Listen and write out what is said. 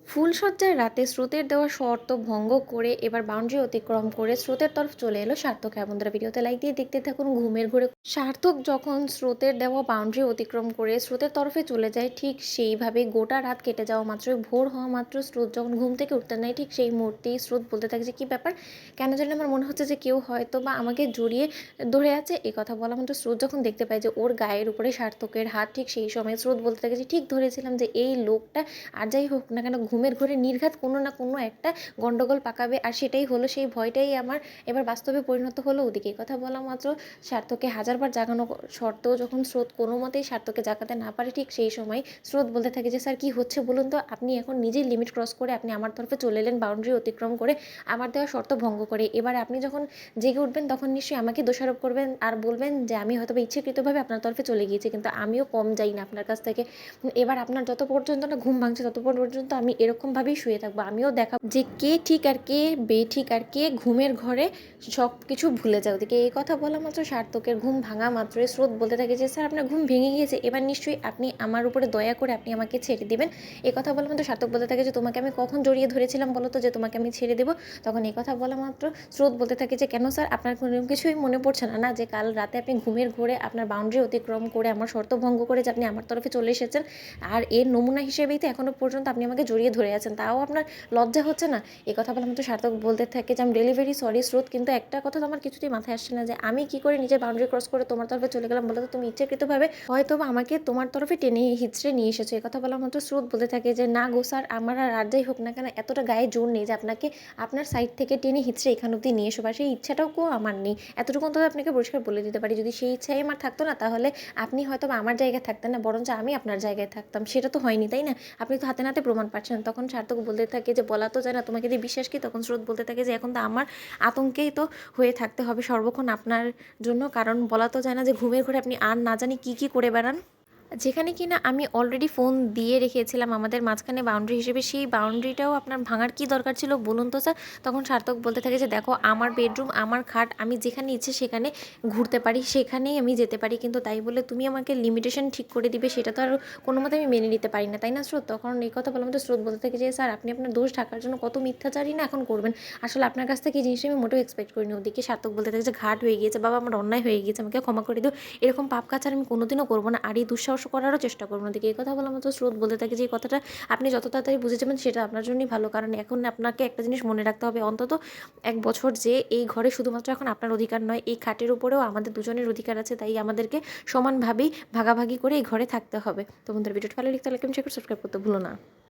ফুলশয্যার রাতে স্রোতের দেওয়া শর্ত ভঙ্গ করে এবার বাউন্ডারি অতিক্রম করে স্রোতের তরফ চলে এলো সার্থক। হ্যাঁ বন্ধুরা, ভিডিওতে লাইক দিয়ে দেখতে থাকুন ঘুমের ঘোরে সার্থক যখন স্রোতের দেওয়া বাউন্ডারি অতিক্রম করে স্রোতের তরফে চলে যায়, ঠিক সেইভাবে গোটা রাত কেটে যাওয়া মাত্রই ভোর হওয়া মাত্র স্রোত যখন ঘুম থেকে উঠতে নেয়, ঠিক সেই মুহূর্তেই স্রোত বলতে থাকে যে কী ব্যাপার, কেন জানি আমার মনে হচ্ছে যে কেউ হয়তো বা আমাকে জড়িয়ে ধরে আছে। এই কথা বলা মাত্র স্রোত যখন দেখতে পায় যে ওর গায়ের উপরে সার্থকের হাত, ঠিক সেই সময় স্রোত বলতে থাকে যে ঠিক ধরেছিলাম যে এই লোকটা আর যাই হোক না কেন ঘুমের ঘোরে নির্ঘাত কোনো না কোনো একটা গন্ডগোল পাকাবে, আর সেটাই হলো, সেই ভয়টাই আমার এবার বাস্তবে পরিণত হলো। ওদিকে কথা বলা মাত্র স্বার্থকে হাজারবার জাগানো সত্ত্বেও যখন স্রোত কোনো মতেই স্বার্থকে জাগাতে না পারে, ঠিক সেই সময় স্রোত বলতে থাকে যে স্যার কী হচ্ছে বলুন তো, আপনি এখন নিজেই লিমিট ক্রস করে আপনি আমার তরফে চলে এলেন বাউন্ডারি অতিক্রম করে আমার দেওয়া শর্ত ভঙ্গ করে। এবার আপনি যখন জেগে উঠবেন তখন নিশ্চয়ই আমাকে দোষারোপ করবেন আর বলবেন যে আমি হয়তো বা ইচ্ছাকৃতভাবে আপনার তরফে চলে গিয়েছি, কিন্তু আমিও কম যাই না আপনার কাছ থেকে। এবার আপনার যত পর্যন্ত না ঘুম ভাঙছে তত পর্যন্ত আমি এরকমভাবেই শুয়ে থাকবো, আমিও দেখাবো যে কে ঠিক আর কে বেঠিক, আর কে ঘুমের ঘরে সব কিছু ভুলে যায়। ওদিকে এই কথা বলা মাত্র সার্থকের ঘুম ভাঙা মাত্রই স্রোত বলতে থাকে যে স্যার আপনার ঘুম ভেঙে গিয়েছে, এবার নিশ্চয়ই আপনি আমার উপরে দয়া করে আপনি আমাকে ছেড়ে দিবেন। এই কথা বলা মাত্র সার্থক বলতে থাকে যে তোমাকে আমি কখন জড়িয়ে ধরেছিলাম বলো তো যে তোমাকে আমি ছেড়ে দেবো। তখন এই কথা বলা মাত্র স্রোত বলতে থাকে যে কেন স্যার, আপনার কোনো কিছুই মনে পড়ছে না না যে কাল রাতে আপনি ঘুমের ঘোরে আপনার বাউন্ডারি অতিক্রম করে আমার শর্ত ভঙ্গ করে যে আপনি আমার তরফে চলে এসেছেন, আর এর নমুনা হিসেবেই তো এখনও পর্যন্ত আপনি আমাকে জড়িয়ে ধরে আছেন, তাও আপনার লজ্জা হচ্ছে না। এই কথা বলে তো সার্থক বলতে থাকে যে আমি ডেলিভারি সরি স্রোত, কিন্তু একটা কথা তো আমার কিছুতেই মাথায় আসছে না যে আমি কি করে নিজের বাউন্ডারি ক্রস করে তোমার তরফে চলে গেলাম বলো তো, তুমি ইচ্ছাকৃতভাবে হয়তো বা আমাকে তোমার তরফে টেনে হিচড়ে নিয়ে এসেছো। এই কথা বলা মাত্র স্রোত বলতে থাকে যে না গো স্যার, আমার আর যাই হোক না কেন এতটা গায়ে জোর নেই যে আপনাকে আপনার সাইড থেকে টেনে হিচড়ে এখান অব্দি নিয়ে এসো, বা সেই ইচ্ছাটাও আমার নেই। এতটুকু অন্তত আপনাকে পরিষ্কার বলে দিতে পারি, যদি সেই ইচ্ছাই আমার থাকতো না তাহলে আপনি হয়তো বা আমার জায়গায় থাকতেন না, বরঞ্চ আমি আপনার জায়গায় থাকতাম। সেটা তো হয়নি, তাই না? আপনি তো হাতে নাতে প্রমাণ পাচ্ছেন। তখন সার্থক বলতে থাকে যে বলা তো যায় না তোমাকে দিয়ে বিশ্বাস কি। তখন স্রোত বলতে থাকে যে এখন তো আমার আতঙ্কেই তো হয়ে থাকতে হবে সর্বক্ষণ আপনার জন্য, কারণ বলা তো যায় না যে ঘুমের ঘরে আপনি আর না জানি কি করে বেড়ান, যেখানে কিনা আমি অলরেডি ফোন দিয়ে রেখেছিলাম আমাদের মাঝখানে বাউন্ডারি হিসেবে, সেই বাউন্ডারিটাও আপনার ভাঙার কি দরকার ছিল বলুন তো স্যার। তখন সার্থক বলতে থাকে যে দেখো আমার বেডরুম আমার খাট, আমি যেখানে ইচ্ছে সেখানে ঘুরতে পারি, সেখানেই আমি যেতে পারি, কিন্তু তাই বলে তুমি আমাকে লিমিটেশন ঠিক করে দিবে সেটা তো আর কোনো মতে আমি মেনে নিতে পারি না, তাই না স্রোত। তখন এই কথা বললাম তো স্রোত বলতে থাকে যে স্যার আপনি আপনার দোষ ঢাকার জন্য কত মিথ্যাচারই না এখন করবেন, আসলে আপনার কাছ থেকে এই জিনিসটা আমি মোটেও এক্সপেক্ট করিনি। ওদিকে সার্থক বলতে থাকে যে ঘাট হয়ে গিয়েছে বাবা, আমার অন্যায় হয়ে গিয়েছে, আমাকে ক্ষমা করে দিও, এরকম পাপ কাজ আর আমি কোনোদিনও করবো না, আর এই দুঃসাহস করারও চেষ্টা করবো না। দেখি এই কথা বলার মতো স্রোত বলতে থাকে যে এই কথাটা আপনি যত তাড়াতাড়ি বুঝে যাবেন সেটা আপনার জন্যই ভালো, কারণ এখন আপনাকে একটা জিনিস মনে রাখতে হবে অন্তত 1 বছর যে এই ঘরে শুধুমাত্র এখন আপনার অধিকার নয়, এই খাটের উপরেও আমাদের দুজনের অধিকার আছে, তাই আমাদেরকে সমানভাবেই ভাগাভাগি করে এই ঘরে থাকতে হবে। তো বন্ধুরা, ভিডিওটা ভালো লাগলে লাইক, কমেন্ট, শেয়ার, সাবস্ক্রাইব করতে ভুলো না।